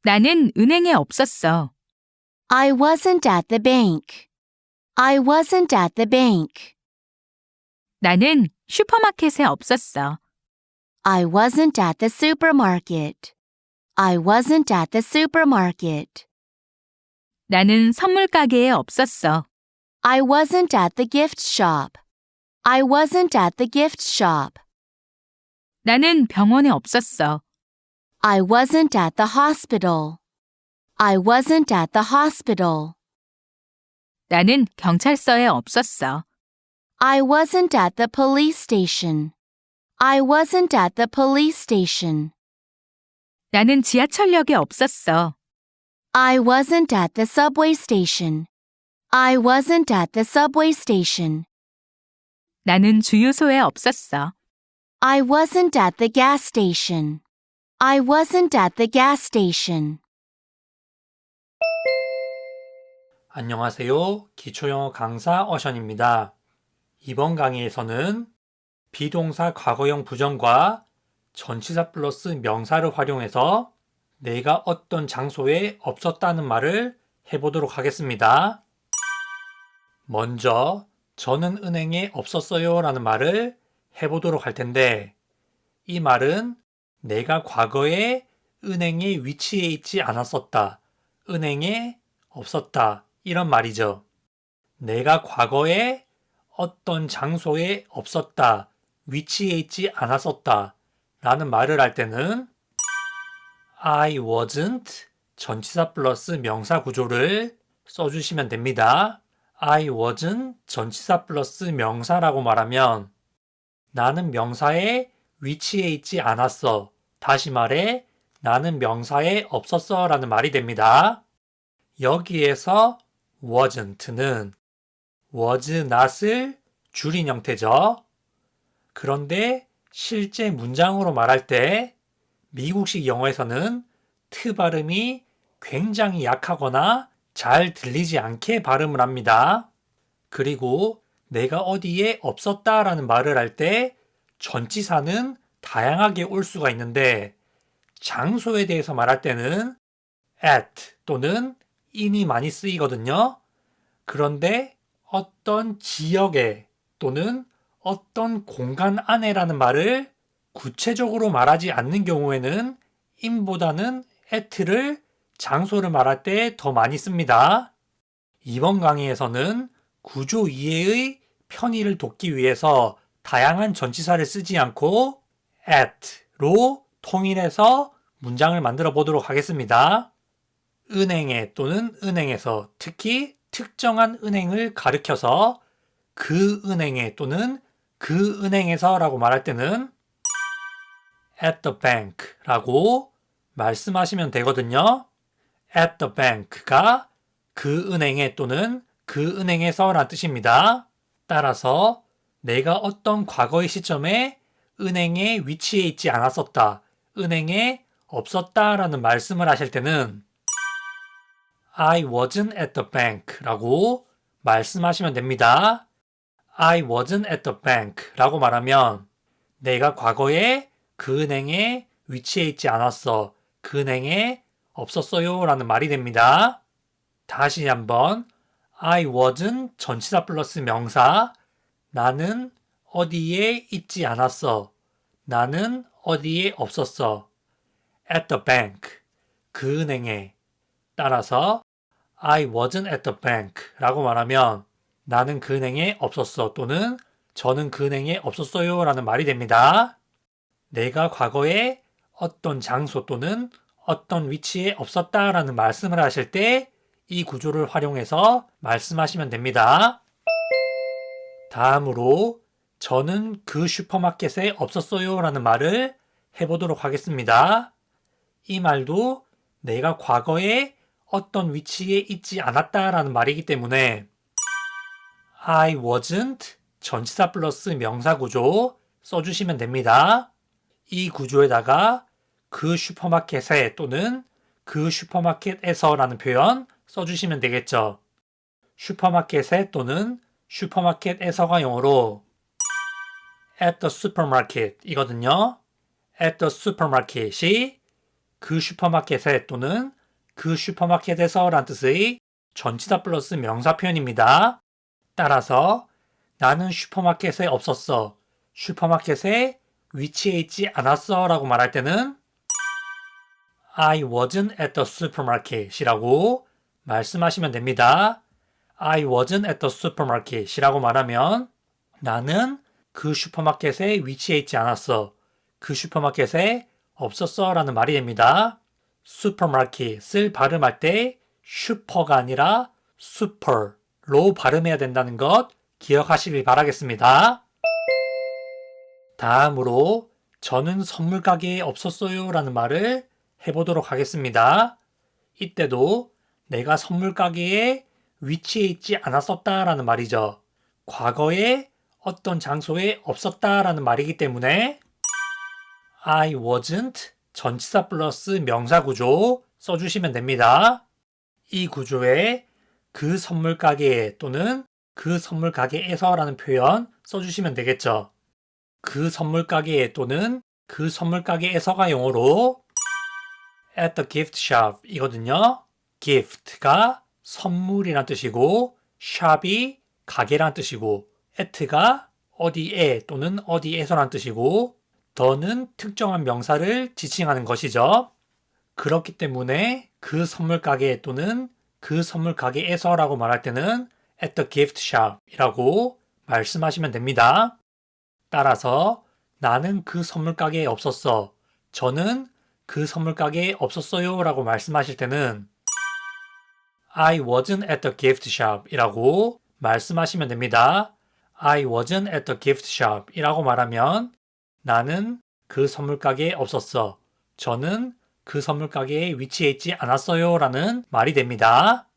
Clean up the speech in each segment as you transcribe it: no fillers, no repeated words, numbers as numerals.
나는 은행에 없었어. I wasn't at the bank. I wasn't at the bank. 나는 슈퍼마켓에 없었어. I wasn't at the supermarket. I wasn't at the supermarket. 나는 선물 가게에 없었어. I wasn't at the gift shop. I wasn't at the gift shop. 나는 병원에 없었어. I wasn't at the hospital. I wasn't at the hospital. 나는 경찰서에 없었어. I wasn't at the police station. I wasn't at the police station. 나는 지하철역에 없었어. I wasn't at the subway station. I wasn't at the subway station. 나는 주유소에 없었어. I wasn't at the gas station. I wasn't at the gas station. 안녕하세요. 기초영어 강사 어션입니다. 이번 강의에서는 비동사 과거형 부정과 전치사 플러스 명사를 활용해서 내가 어떤 장소에 없었다는 말을 해보도록 하겠습니다. 먼저 저는 은행에 없었어요 라는 말을 해보도록 할 텐데 이 말은 내가 과거에 은행에 위치해 있지 않았었다. 은행에 없었다. 이런 말이죠. 내가 과거에 어떤 장소에 없었다. 위치해 있지 않았었다. 라는 말을 할 때는 I wasn't 전치사 플러스 명사 구조를 써주시면 됩니다. I wasn't 전치사 플러스 명사라고 말하면 나는 명사에 위치해 있지 않았어. 다시 말해 나는 명사에 없었어 라는 말이 됩니다. 여기에서 wasn't는 was not을 줄인 형태죠. 그런데 실제 문장으로 말할 때 미국식 영어에서는 트 발음이 굉장히 약하거나 잘 들리지 않게 발음을 합니다. 그리고 내가 어디에 없었다 라는 말을 할 때 전치사는 다양하게 올 수가 있는데 장소에 대해서 말할 때는 at 또는 in이 많이 쓰이거든요. 그런데 어떤 지역에 또는 어떤 공간 안에라는 말을 구체적으로 말하지 않는 경우에는 in보다는 at를 장소를 말할 때 더 많이 씁니다. 이번 강의에서는 구조 이해의 편의를 돕기 위해서 다양한 전치사를 쓰지 않고 at로 통일해서 문장을 만들어 보도록 하겠습니다. 은행에 또는 은행에서 특히 특정한 은행을 가리켜서 그 은행에 또는 그 은행에서 라고 말할 때는 at the bank 라고 말씀하시면 되거든요. at the bank가 그 은행에 또는 그 은행에서 라는 뜻입니다. 따라서 내가 어떤 과거의 시점에 은행에 위치해 있지 않았었다. 은행에 없었다 라는 말씀을 하실 때는 I wasn't at the bank 라고 말씀하시면 됩니다. I wasn't at the bank 라고 말하면 내가 과거에 그 은행에 위치해 있지 않았어. 그 은행에 없었어요 라는 말이 됩니다. 다시 한번 I wasn't 전치사 플러스 명사 나는 어디에 있지 않았어. 나는 어디에 없었어. at the bank 그 은행에 따라서 I wasn't at the bank 라고 말하면 나는 그 은행에 없었어 또는 저는 그 은행에 없었어요 라는 말이 됩니다. 내가 과거에 어떤 장소 또는 어떤 위치에 없었다 라는 말씀을 하실 때 이 구조를 활용해서 말씀하시면 됩니다. 다음으로 저는 그 슈퍼마켓에 없었어요 라는 말을 해보도록 하겠습니다. 이 말도 내가 과거에 어떤 위치에 있지 않았다 라는 말이기 때문에 I wasn't 전치사 플러스 명사 구조 써주시면 됩니다. 이 구조에다가 그 슈퍼마켓에 또는 그 슈퍼마켓에서 라는 표현 써주시면 되겠죠. 슈퍼마켓에 또는 슈퍼마켓에서가 영어로 at the supermarket 이거든요. at the supermarket이 그 슈퍼마켓에 또는 그 슈퍼마켓에서 라는 뜻의 전치사 플러스 명사 표현입니다. 따라서 나는 슈퍼마켓에 없었어. 슈퍼마켓에 위치해 있지 않았어 라고 말할 때는 I wasn't at the supermarket 이라고 말씀하시면 됩니다. I wasn't at the supermarket 이라고 말하면 나는 그 슈퍼마켓에 위치해 있지 않았어. 그 슈퍼마켓에 없었어 라는 말이 됩니다. 슈퍼마켓을 발음할 때 슈퍼가 아니라 슈퍼로 발음해야 된다는 것 기억하시길 바라겠습니다. 다음으로 저는 선물 가게에 없었어요 라는 말을 해보도록 하겠습니다. 이때도 내가 선물 가게에 위치해 있지 않았었다 라는 말이죠. 과거에 어떤 장소에 없었다 라는 말이기 때문에 I wasn't 전치사 플러스 명사 구조 써주시면 됩니다. 이 구조에 그 선물 가게에 또는 그 선물 가게에서 라는 표현 써주시면 되겠죠. 그 선물 가게에 또는 그 선물 가게에서가 영어로 at the gift shop 이거든요. gift가 선물이란 뜻이고 shop이 가게란 뜻이고 at가 어디에 또는 어디에서란 뜻이고 the는 특정한 명사를 지칭하는 것이죠. 그렇기 때문에 그 선물 가게 또는 그 선물 가게에서라고 말할 때는 at the gift shop 이라고 말씀하시면 됩니다. 따라서 나는 그 선물 가게에 없었어. 저는 그 선물 가게에 없었어요 라고 말씀하실 때는 I wasn't at the gift shop 이라고 말씀하시면 됩니다. I wasn't at the gift shop 이라고 말하면 나는 그 선물 가게에 없었어. 저는 그 선물 가게에 위치해 있지 않았어요 라는 말이 됩니다.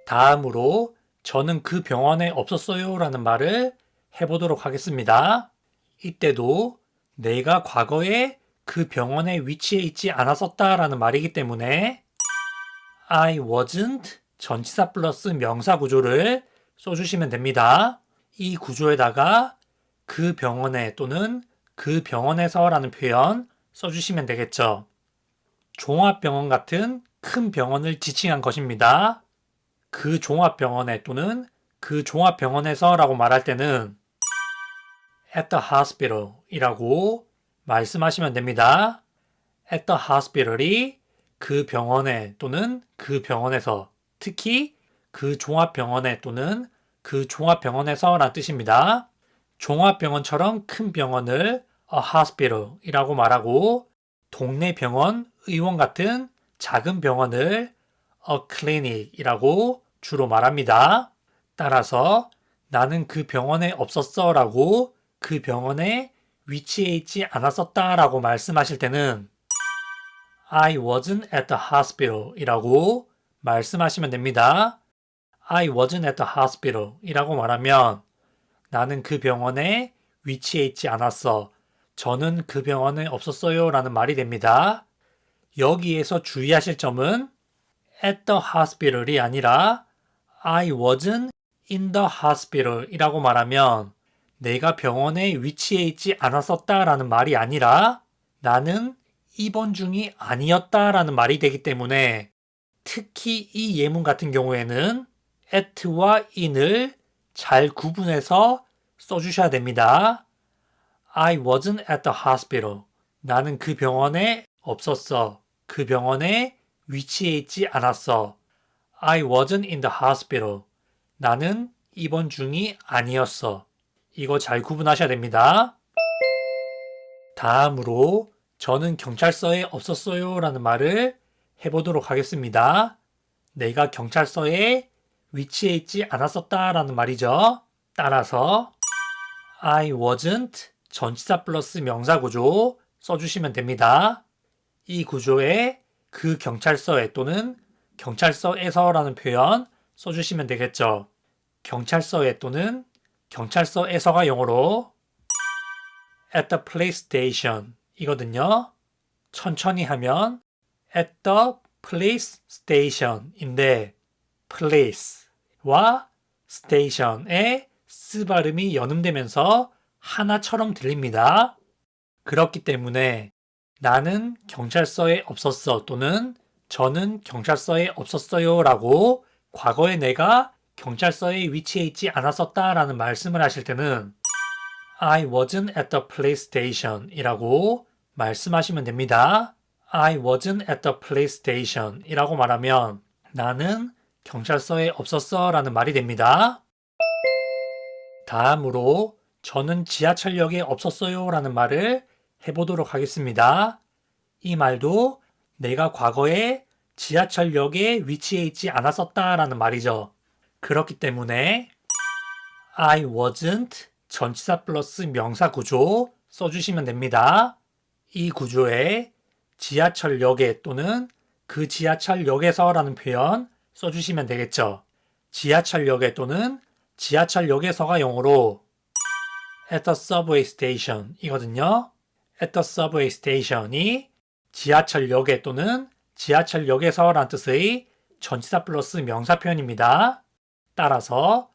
다음으로 저는 그 병원에 없었어요 라는 말을 해보도록 하겠습니다. 이때도 내가 과거에 그 병원에 위치해 있지 않았었다 라는 말이기 때문에 I wasn't 전치사 플러스 명사 구조를 써주시면 됩니다. 이 구조에다가 그 병원에 또는 그 병원에서 라는 표현 써주시면 되겠죠. 종합병원 같은 큰 병원을 지칭한 것입니다. 그 종합병원에 또는 그 종합병원에서 라고 말할 때는 at the hospital 이라고 말씀하시면 됩니다. at the hospital이 그 병원에 또는 그 병원에서 특히 그 종합병원에 또는 그 종합병원에서 라는 뜻입니다. 종합병원처럼 큰 병원을 a hospital 이라고 말하고 동네 병원, 의원 같은 작은 병원을 a clinic 이라고 주로 말합니다. 따라서 나는 그 병원에 없었어 라고 그 병원에 위치해 있지 않았었다 라고 말씀하실 때는 I wasn't at the hospital 이라고 말씀하시면 됩니다. I wasn't at the hospital 이라고 말하면 나는 그 병원에 위치해 있지 않았어. 저는 그 병원에 없었어요 라는 말이 됩니다. 여기에서 주의하실 점은 at the hospital이 아니라 I wasn't in the hospital 이라고 말하면 내가 병원에 위치해 있지 않았었다 라는 말이 아니라 나는 입원 중이 아니었다 라는 말이 되기 때문에 특히 이 예문 같은 경우에는 at와 in을 잘 구분해서 써주셔야 됩니다. I wasn't at the hospital. 나는 그 병원에 없었어. 그 병원에 위치해 있지 않았어. I wasn't in the hospital. 나는 입원 중이 아니었어. 이거 잘 구분하셔야 됩니다. 다음으로 저는 경찰서에 없었어요 라는 말을 해보도록 하겠습니다. 내가 경찰서에 위치해 있지 않았었다 라는 말이죠. 따라서 I wasn't 전치사 플러스 명사 구조 써주시면 됩니다. 이 구조에 그 경찰서에 또는 경찰서에서 라는 표현 써주시면 되겠죠. 경찰서에 또는 경찰서에서가 영어로 at the police station 이거든요. 천천히 하면 at the police station인데 police와 station의 스 발음이 연음되면서 하나처럼 들립니다. 그렇기 때문에 나는 경찰서에 없었어 또는 저는 경찰서에 없었어요 라고 과거에 내가 경찰서에 위치해 있지 않았었다 라는 말씀을 하실 때는 I wasn't at the police station 이라고 말씀하시면 됩니다. I wasn't at the police station 이라고 말하면 나는 경찰서에 없었어 라는 말이 됩니다. 다음으로 저는 지하철역에 없었어요 라는 말을 해보도록 하겠습니다. 이 말도 내가 과거에 지하철역에 위치해 있지 않았었다 라는 말이죠. 그렇기 때문에 I wasn't 전치사 플러스 명사 구조 써주시면 됩니다. 이 구조에 지하철역에 또는 그 지하철역에서 라는 표현 써주시면 되겠죠. 지하철역에 또는 지하철역에서가 영어로 at the subway station 이거든요. at the subway station이 지하철역에 또는 지하철역에서 라는 뜻의 전치사 플러스 명사 표현입니다. 따라서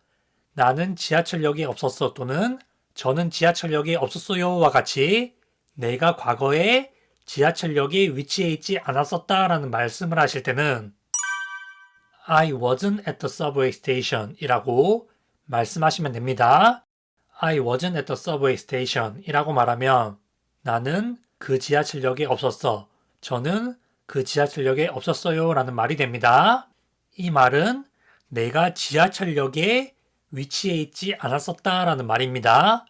나는 지하철역에 없었어 또는 저는 지하철역에 없었어요와 같이 내가 과거에 지하철역에 위치해 있지 않았었다 라는 말씀을 하실 때는 I wasn't at the subway station 이라고 말씀하시면 됩니다. I wasn't at the subway station 이라고 말하면 나는 그 지하철역에 없었어. 저는 그 지하철역에 없었어요 라는 말이 됩니다. 이 말은 내가 지하철역에 위치해 있지 않았었다 라는 말입니다.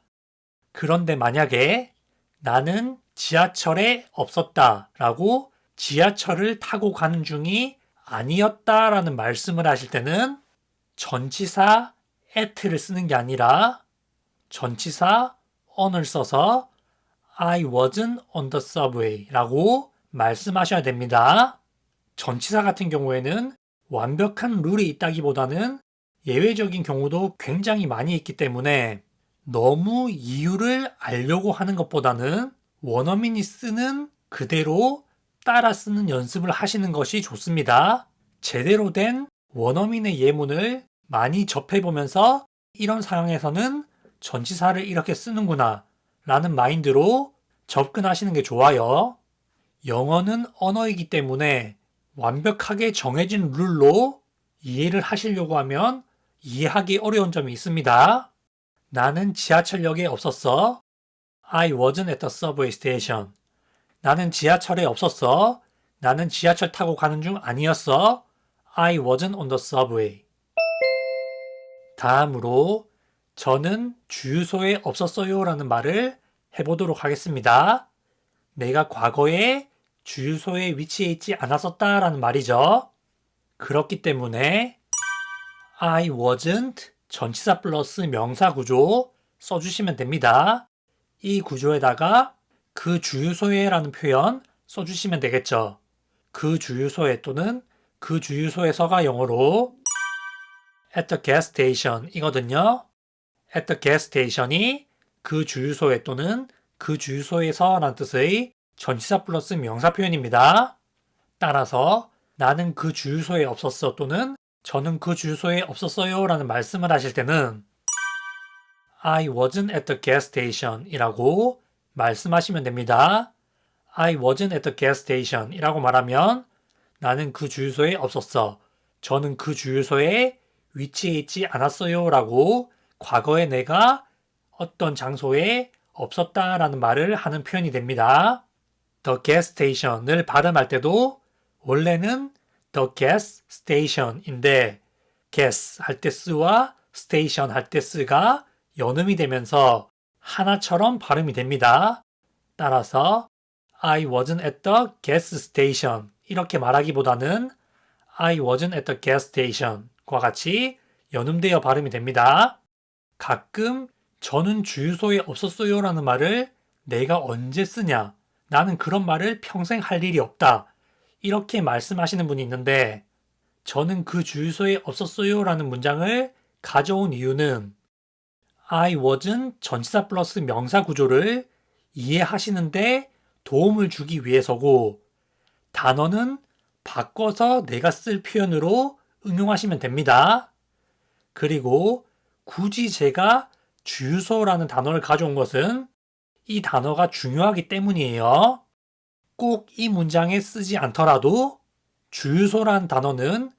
그런데 만약에 나는 지하철에 없었다 라고 지하철을 타고 가는 중이 아니었다 라는 말씀을 하실 때는 전치사 at를 쓰는 게 아니라 전치사 on을 써서 I wasn't on the subway 라고 말씀하셔야 됩니다. 전치사 같은 경우에는 완벽한 룰이 있다기보다는 예외적인 경우도 굉장히 많이 있기 때문에 너무 이유를 알려고 하는 것보다는 원어민이 쓰는 그대로 따라 쓰는 연습을 하시는 것이 좋습니다. 제대로 된 원어민의 예문을 많이 접해보면서 이런 상황에서는 전치사를 이렇게 쓰는구나 라는 마인드로 접근하시는 게 좋아요. 영어는 언어이기 때문에 완벽하게 정해진 룰로 이해를 하시려고 하면 이해하기 어려운 점이 있습니다. 나는 지하철역에 없었어. I wasn't at the subway station. 나는 지하철에 없었어. 나는 지하철 타고 가는 중 아니었어. I wasn't on the subway. 다음으로 저는 주유소에 없었어요 라는 말을 해보도록 하겠습니다. 내가 과거에 주유소에 위치해 있지 않았었다 라는 말이죠. 그렇기 때문에 I wasn't 전치사 플러스 명사 구조 써주시면 됩니다. 이 구조에다가 그 주유소에 라는 표현 써주시면 되겠죠. 그 주유소에 또는 그 주유소에서가 영어로 at the gas station 이거든요. at the gas station이 그 주유소에 또는 그 주유소에서 라는 뜻의 전치사 플러스 명사 표현입니다. 따라서 나는 그 주유소에 없었어 또는 저는 그 주유소에 없었어요 라는 말씀을 하실 때는 I wasn't at the gas station 이라고 말씀하시면 됩니다. I wasn't at the gas station 이라고 말하면 나는 그 주유소에 없었어. 저는 그 주유소에 위치해 있지 않았어요 라고 과거에 내가 어떤 장소에 없었다라는 말을 하는 표현이 됩니다. The gas station을 발음할 때도 원래는 the gas station인데 gas 할 때 쓰와 station 할 때 쓰가 연음이 되면서 하나처럼 발음이 됩니다. 따라서 I wasn't at the gas station 이렇게 말하기보다는 I wasn't at the gas station과 같이 연음되어 발음이 됩니다. 가끔 저는 주유소에 없었어요 라는 말을 내가 언제 쓰냐? 나는 그런 말을 평생 할 일이 없다. 이렇게 말씀하시는 분이 있는데 저는 그 주유소에 없었어요 라는 문장을 가져온 이유는 I wasn't 전치사 플러스 명사 구조를 이해하시는데 도움을 주기 위해서고 단어는 바꿔서 내가 쓸 표현으로 응용하시면 됩니다. 그리고 굳이 제가 주유소라는 단어를 가져온 것은 이 단어가 중요하기 때문이에요. 꼭 이 문장에 쓰지 않더라도 주유소란 단어는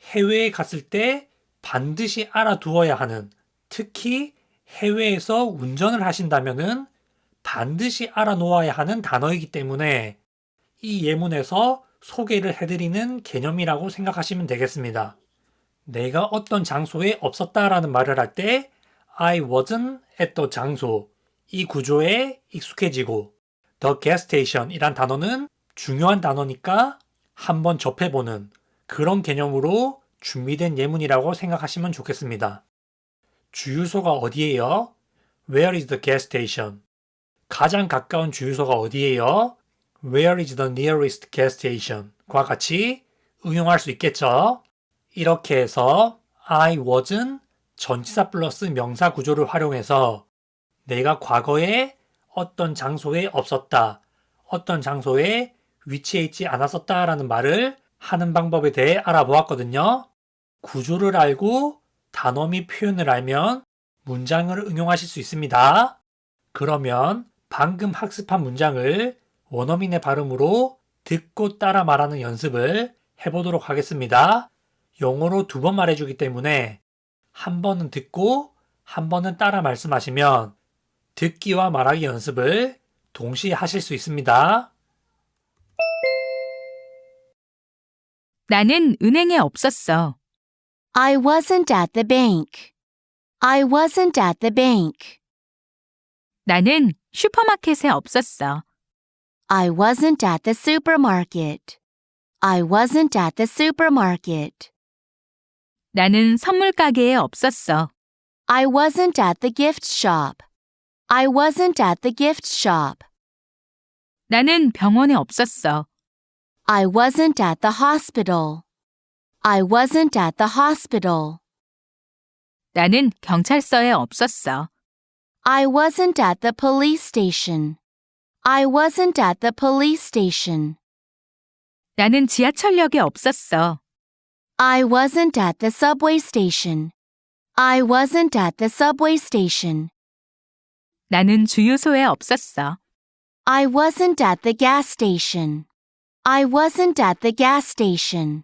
해외에 갔을 때 반드시 알아두어야 하는, 특히 해외에서 운전을 하신다면은 반드시 알아놓아야 하는 단어이기 때문에 이 예문에서 소개를 해드리는 개념이라고 생각하시면 되겠습니다. 내가 어떤 장소에 없었다라는 말을 할 때 I wasn't at the 장소, 이 구조에 익숙해지고 the gas station 이란 단어는 중요한 단어니까 한번 접해보는 그런 개념으로 준비된 예문이라고 생각하시면 좋겠습니다. 주유소가 어디예요? Where is the gas station? 가장 가까운 주유소가 어디예요? Where is the nearest gas station? 과 같이 응용할 수 있겠죠? 이렇게 해서 I wasn't 전치사 플러스 명사 구조를 활용해서 내가 과거에 어떤 장소에 없었다, 어떤 장소에 위치해 있지 않았었다 라는 말을 하는 방법에 대해 알아보았거든요. 구조를 알고 단어 및 표현을 알면 문장을 응용하실 수 있습니다. 그러면 방금 학습한 문장을 원어민의 발음으로 듣고 따라 말하는 연습을 해보도록 하겠습니다. 영어로 2번 말해주기 때문에 한 번은 듣고 한 번은 따라 말씀하시면 듣기와 말하기 연습을 동시에 하실 수 있습니다. 나는 은행에 없었어. I wasn't at the bank. I wasn't at the bank. 나는 슈퍼마켓에 없었어. I wasn't at the supermarket. I wasn't at the supermarket. 나는 선물 가게에 없었어. I wasn't at the gift shop. I wasn't at the gift shop. 나는 병원에 없었어. I wasn't at the hospital. I wasn't at the hospital. 나는 경찰서에 없었어. I wasn't at the police station. I wasn't at the police station. 나는 지하철역에 없었어. I wasn't at the subway station. I wasn't at the subway station. 나는 주유소에 없었어. I wasn't at the gas station. I wasn't at the gas station.